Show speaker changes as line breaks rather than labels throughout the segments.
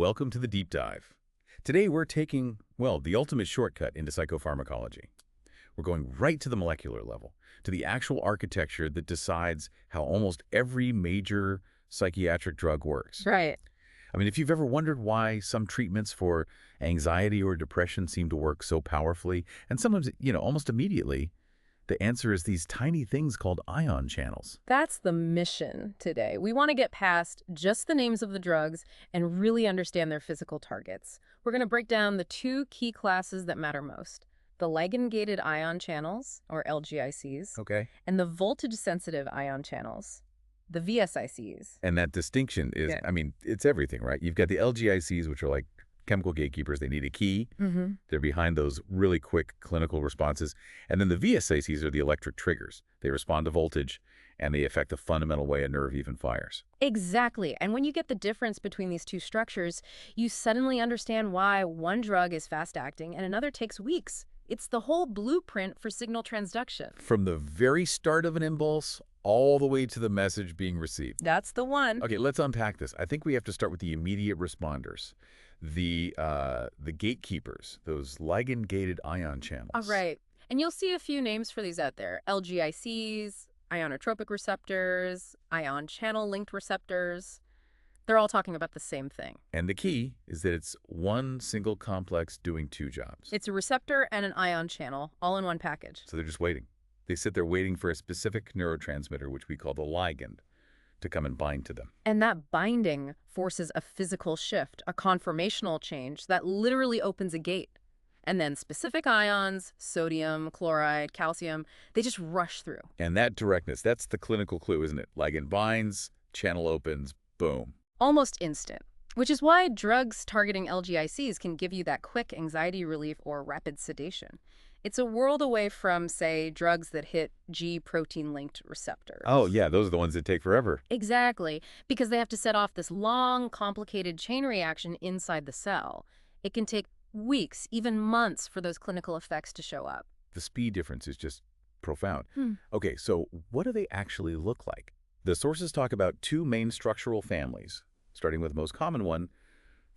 Welcome to the deep dive. Today we're taking, well, the ultimate shortcut into psychopharmacology. We're going right to the molecular level, to the actual architecture that decides how almost every major psychiatric drug works.
Right.
I mean, if you've ever wondered why some treatments for anxiety or depression seem to work so powerfully, and sometimes, almost immediately, the answer is these tiny things called ion channels.
That's the mission today. We want to get past just the names of the drugs and really understand their physical targets. We're going to break down the two key classes that matter most: the ligand-gated ion channels, or LGICs,
Okay.
and the voltage-sensitive ion channels, the VSICs.
And that distinction is,
Yeah.
I mean, it's everything, right? You've got the LGICs, which are like chemical gatekeepers. They need a key.
Mm-hmm.
They're behind those really quick clinical responses. And then the VSICs are the electric triggers. They respond to voltage, and they affect the fundamental way a nerve even fires.
Exactly. And when you get the difference between these two structures, you suddenly understand why one drug is fast-acting and another takes weeks. It's the whole blueprint for signal transduction.
From the very start of an impulse all the way to the message being received.
That's the one.
Okay, let's unpack this. I think we have to start with the immediate responders, the gatekeepers, those ligand-gated ion channels.
All right. And you'll see a few names for these out there: LGICs, ionotropic receptors, ion channel-linked receptors. They're all talking about the same thing.
And the key is that it's one single complex doing two jobs.
It's a receptor and an ion channel, all in one package.
So they're just waiting. They sit there waiting for a specific neurotransmitter, which we call the ligand, to come and bind to them.
And that binding forces a physical shift, a conformational change that literally opens a gate. And then specific ions, sodium, chloride, calcium, they just rush through.
And that directness, that's the clinical clue, isn't it? Ligand binds, channel opens, boom.
Almost instant. Which is why drugs targeting LGICs can give you that quick anxiety relief or rapid sedation. It's a world away from, say, drugs that hit G protein-linked receptors.
Oh, yeah, those are the ones that take forever.
Exactly, because they have to set off this long, complicated chain reaction inside the cell. It can take weeks, even months, for those clinical effects to show up.
The speed difference is just profound. Okay, so what do they actually look like? The sources talk about two main structural families, starting with the most common one,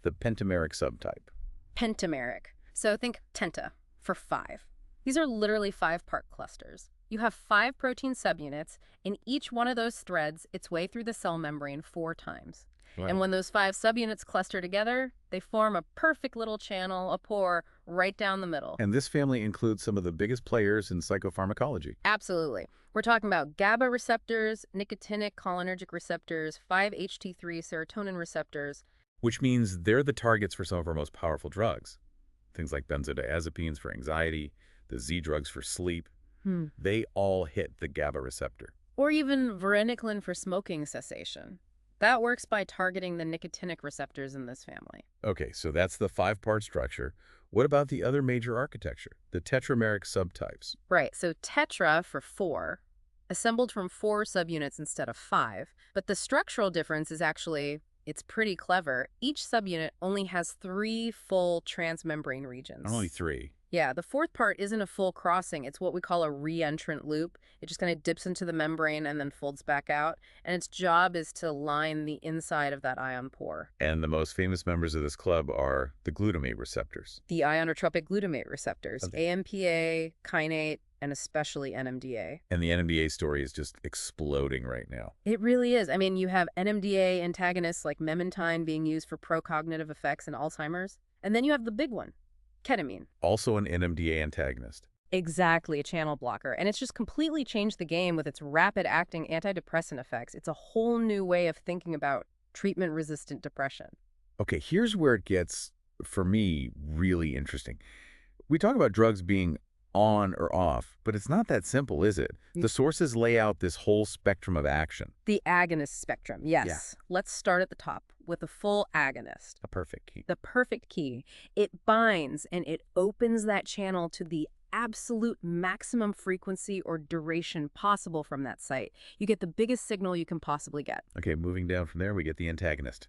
the pentameric subtype.
Pentameric. So think tenta for 5. These are literally 5-part clusters. You have 5 protein subunits, and each one of those threads its way through the cell membrane 4 times.
Right.
And when those 5 subunits cluster together, they form a perfect little channel, a pore, right down the middle.
And this family includes some of the biggest players in psychopharmacology.
Absolutely. We're talking about GABAA receptors, nicotinic cholinergic receptors, 5-HT3 serotonin receptors.
Which means they're the targets for some of our most powerful drugs. Things like benzodiazepines for anxiety, the Z drugs for sleep. They all hit the GABA receptor.
Or even varenicline for smoking cessation. That works by targeting the nicotinic receptors in this family.
Okay, so that's the 5-part structure. What about the other major architecture, the tetrameric subtypes?
Right, so tetra for 4, assembled from 4 subunits instead of 5. But the structural difference is actually, it's pretty clever. Each subunit only has 3 full transmembrane regions.
Only 3.
Yeah, the 4th part isn't a full crossing. It's what we call a re-entrant loop. It just kind of dips into the membrane and then folds back out. And its job is to line the inside of that ion pore.
And the most famous members of this club are the glutamate receptors.
The ionotropic glutamate receptors,
Okay.
AMPA, kinase, and especially NMDA.
And the NMDA story is just exploding right now.
It really is. I mean, you have NMDA antagonists like memantine being used for pro-cognitive effects in Alzheimer's. And then you have the big one, ketamine.
Also an NMDA antagonist.
Exactly, a channel blocker. And it's just completely changed the game with its rapid-acting antidepressant effects. It's a whole new way of thinking about treatment-resistant depression.
Okay, here's where it gets, for me, really interesting. We talk about drugs being on or off, but it's not that simple, is it? The sources lay out this whole spectrum of action.
The agonist spectrum, yes.
Yeah.
Let's start at the top with a full agonist.
A perfect key.
The perfect key. It binds and it opens that channel to the absolute maximum frequency or duration possible from that site. You get the biggest signal you can possibly get.
Okay, moving down from there, we get the antagonist,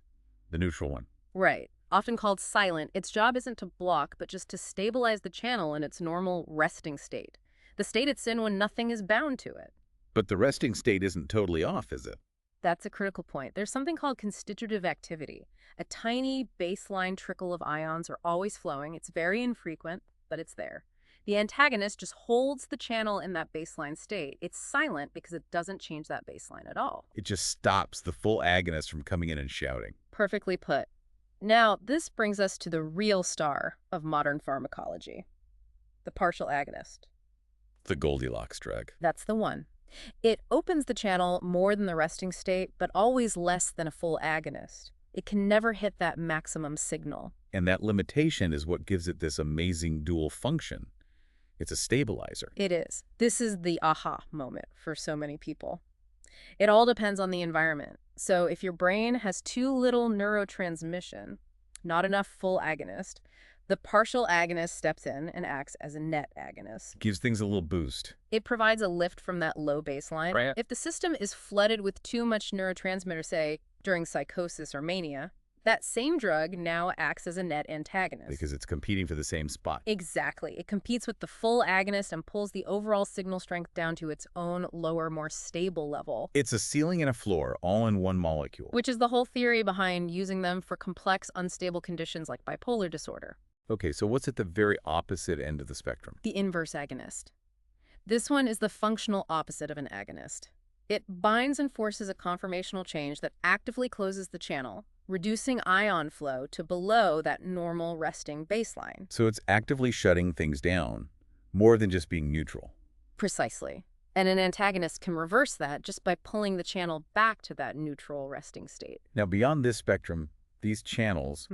the neutral one.
Right. Often called silent, its job isn't to block, but just to stabilize the channel in its normal resting state. The state it's in when nothing is bound to it.
But the resting state isn't totally off, is it?
That's a critical point. There's something called constitutive activity. A tiny baseline trickle of ions are always flowing. It's very infrequent, but it's there. The antagonist just holds the channel in that baseline state. It's silent because it doesn't change that baseline at all.
It just stops the full agonist from coming in and shouting.
Perfectly put. Now, this brings us to the real star of modern pharmacology, the partial agonist.
The Goldilocks drug.
That's the one. It opens the channel more than the resting state, but always less than a full agonist. It can never hit that maximum signal.
And that limitation is what gives it this amazing dual function. It's a stabilizer.
It is. This is the aha moment for so many people. It all depends on the environment. So if your brain has too little neurotransmission, not enough full agonist, the partial agonist steps in and acts as a net agonist.
Gives things a little boost.
It provides a lift from that low baseline.
Right.
If the system is flooded with too much neurotransmitter, say, during psychosis or mania, that same drug now acts as a net antagonist.
Because it's competing for the same spot.
Exactly. It competes with the full agonist and pulls the overall signal strength down to its own lower, more stable level.
It's a ceiling and a floor, all in one molecule.
Which is the whole theory behind using them for complex, unstable conditions like bipolar disorder.
Okay, so what's at the very opposite end of the spectrum?
The inverse agonist. This one is the functional opposite of an agonist. It binds and forces a conformational change that actively closes the channel, reducing ion flow to below that normal resting baseline.
So it's actively shutting things down, more than just being neutral.
Precisely. And an antagonist can reverse that just by pulling the channel back to that neutral resting state.
Now, beyond this spectrum, these channels,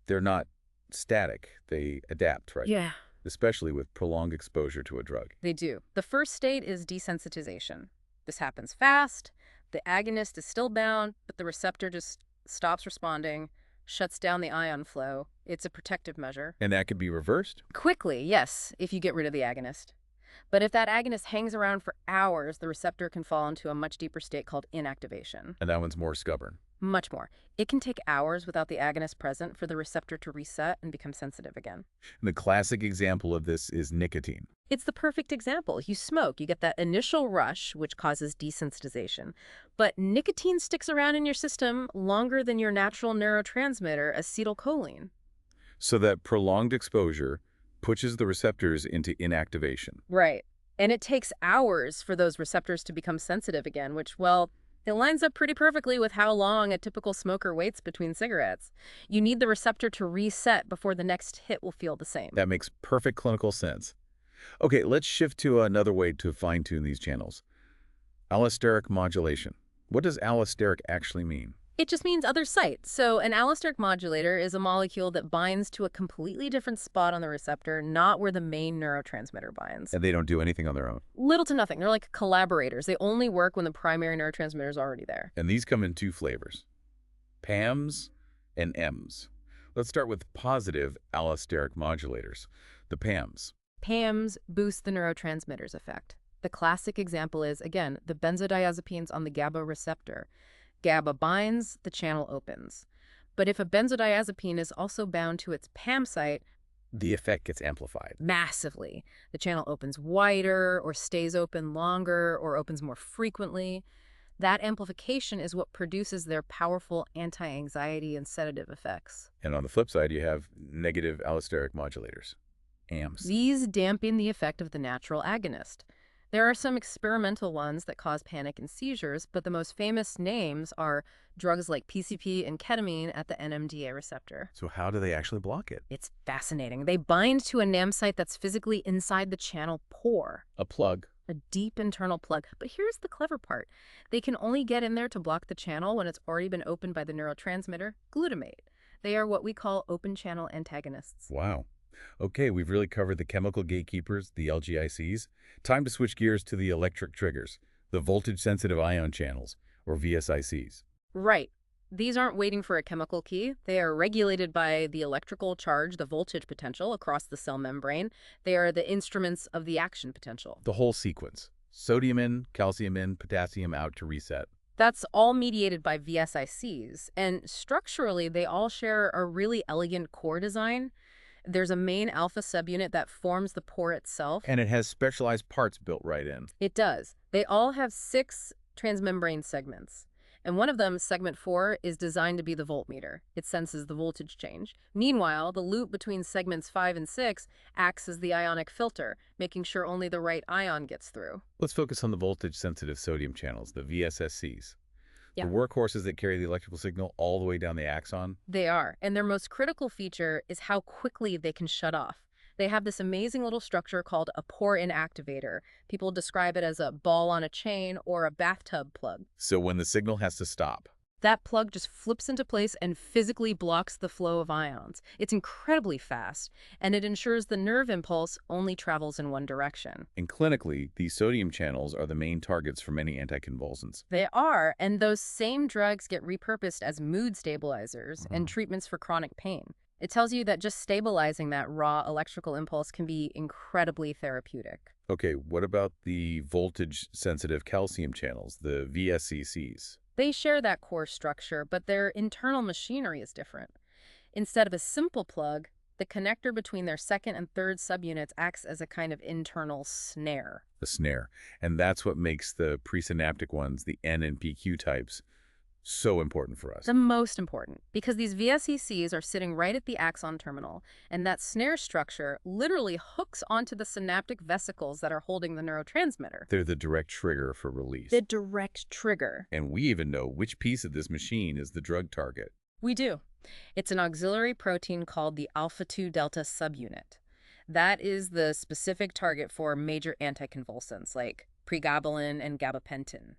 they're not static. They adapt, right?
Yeah.
Especially with prolonged exposure to a drug.
They do. The first state is desensitization. This happens fast. The agonist is still bound, but the receptor just stops responding, shuts down the ion flow. It's a protective measure.
And that could be reversed?
Quickly, yes, if you get rid of the agonist. But if that agonist hangs around for hours, the receptor can fall into a much deeper state called inactivation.
And that one's more stubborn.
Much more. It can take hours without the agonist present for the receptor to reset and become sensitive again.
And the classic example of this is nicotine.
It's the perfect example. You smoke, you get that initial rush, which causes desensitization. But nicotine sticks around in your system longer than your natural neurotransmitter, acetylcholine.
So that prolonged exposure pushes the receptors into inactivation.
Right. And it takes hours for those receptors to become sensitive again, which, well, it lines up pretty perfectly with how long a typical smoker waits between cigarettes. You need the receptor to reset before the next hit will feel the same.
That makes perfect clinical sense. Okay, let's shift to another way to fine-tune these channels. Allosteric modulation. What does allosteric actually mean?
It just means other site. So an allosteric modulator is a molecule that binds to a completely different spot on the receptor, not where the main neurotransmitter binds.
And they don't do anything on their own.
Little to nothing. They're like collaborators. They only work when the primary neurotransmitter is already there.
And these come in two flavors, PAMs and NMs. Let's start with positive allosteric modulators, the PAMs.
PAMs boost the neurotransmitter's effect. The classic example is, again, the benzodiazepines on the GABA receptor. GABA binds, the channel opens. But if a benzodiazepine is also bound to its PAM site,
the effect gets amplified.
Massively. The channel opens wider, or stays open longer, or opens more frequently. That amplification is what produces their powerful anti-anxiety and sedative effects.
And on the flip side, you have negative allosteric modulators, AMPs.
These dampen the effect of the natural agonist. There are some experimental ones that cause panic and seizures, but the most famous names are drugs like PCP and ketamine at the NMDA receptor.
So how do they actually block it?
It's fascinating. They bind to a NAM site that's physically inside the channel pore.
A plug.
A deep internal plug. But here's the clever part. They can only get in there to block the channel when it's already been opened by the neurotransmitter, glutamate. They are what we call open channel antagonists.
Wow. Okay, we've really covered the chemical gatekeepers, the LGICs. Time to switch gears to the electric triggers, the voltage-sensitive ion channels, or VSICs.
Right. These aren't waiting for a chemical key. They are regulated by the electrical charge, the voltage potential across the cell membrane. They are the instruments of the action potential.
The whole sequence. Sodium in, calcium in, potassium out to reset.
That's all mediated by VSICs. And structurally, they all share a really elegant core design. There's a main alpha subunit that forms the pore itself.
And it has specialized parts built right in.
It does. They all have 6 transmembrane segments. And one of them, segment 4, is designed to be the voltmeter. It senses the voltage change. Meanwhile, the loop between segments 5 and 6 acts as the ionic filter, making sure only the right ion gets through.
Let's focus on the voltage-sensitive sodium channels, the VSSCs.
Yeah.
The workhorses that carry the electrical signal all the way down the axon.
They are, and their most critical feature is how quickly they can shut off. They have this amazing little structure called a pour-in activator. People describe it as a ball on a chain or a bathtub plug.
So when the signal has to stop,
That plug just flips into place and physically blocks the flow of ions. It's incredibly fast, and it ensures the nerve impulse only travels in one direction.
and clinically, these sodium channels are the main targets for many anticonvulsants.
They are, and those same drugs get repurposed as mood stabilizers and treatments for chronic pain. It tells you that just stabilizing that raw electrical impulse can be incredibly therapeutic.
Okay, what about the voltage-sensitive calcium channels, the VSCCs?
They share that core structure, but their internal machinery is different. Instead of a simple plug, the connector between their second and third subunits acts as a kind of internal snare.
The snare. And that's what makes the presynaptic ones, the N and PQ types, so important for us.
The most important, because these VSCCs are sitting right at the axon terminal, and that snare structure literally hooks onto the synaptic vesicles that are holding the neurotransmitter.
They're the direct trigger for release.
The direct trigger.
And we even know which piece of this machine is the drug target.
We do. It's an auxiliary protein called the alpha-2 delta subunit. That is the specific target for major anticonvulsants like pregabalin and gabapentin.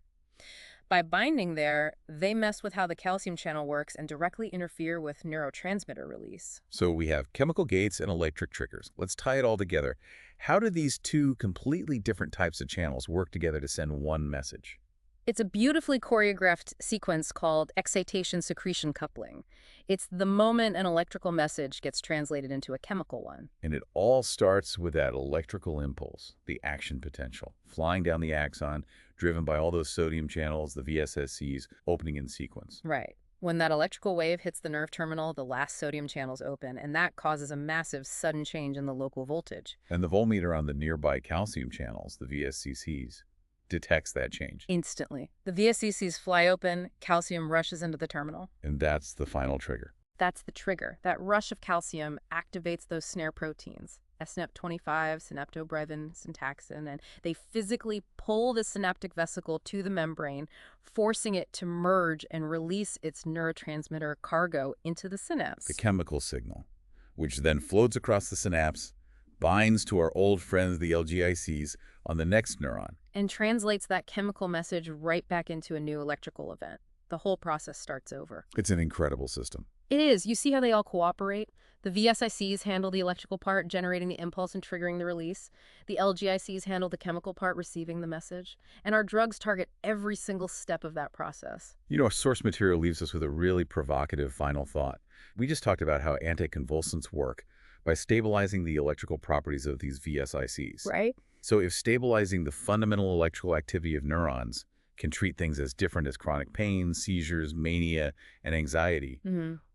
By binding there, they mess with how the calcium channel works and directly interfere with neurotransmitter release.
So we have chemical gates and electric triggers. Let's tie it all together. How do these two completely different types of channels work together to send one message?
It's a beautifully choreographed sequence called excitation-secretion coupling. It's the moment an electrical message gets translated into a chemical one.
And it all starts with that electrical impulse, the action potential, flying down the axon, driven by all those sodium channels, the VSSCs, opening in sequence.
Right. When that electrical wave hits the nerve terminal, the last sodium channels open, and that causes a massive sudden change in the local voltage.
And the voltmeter on the nearby calcium channels, the VSCCs, detects that change.
Instantly. The VSCCs fly open, calcium rushes into the terminal.
And that's the final trigger.
That's the trigger. That rush of calcium activates those snare proteins, SNP25, synaptobrevin, syntaxin, and they physically pull the synaptic vesicle to the membrane, forcing it to merge and release its neurotransmitter cargo into the synapse.
The chemical signal, which then floats across the synapse, binds to our old friends, the LGICs, on the next neuron.
And translates that chemical message right back into a new electrical event. The whole process starts over.
It's an incredible system.
It is. You see how they all cooperate? The VSICs handle the electrical part, generating the impulse and triggering the release. The LGICs handle the chemical part, receiving the message. And our drugs target every single step of that process.
You know, our source material leaves us with a really provocative final thought. We just talked about how anticonvulsants work by stabilizing the electrical properties of these VSICs.
Right?
So if stabilizing the fundamental electrical activity of neurons can treat things as different as chronic pain, seizures, mania, and anxiety,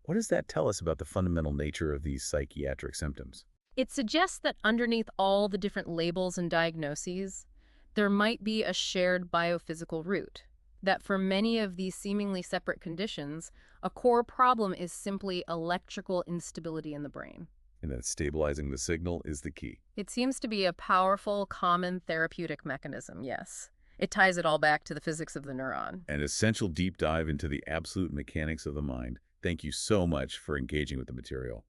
what does that tell us about the fundamental nature of these psychiatric symptoms?
It suggests that underneath all the different labels and diagnoses, there might be a shared biophysical root. That for many of these seemingly separate conditions, a core problem is simply electrical instability in the brain.
And that stabilizing the signal is the key.
It seems to be a powerful, common therapeutic mechanism, yes. It ties it all back to the physics of the neuron.
An essential deep dive into the absolute mechanics of the mind. Thank you so much for engaging with the material.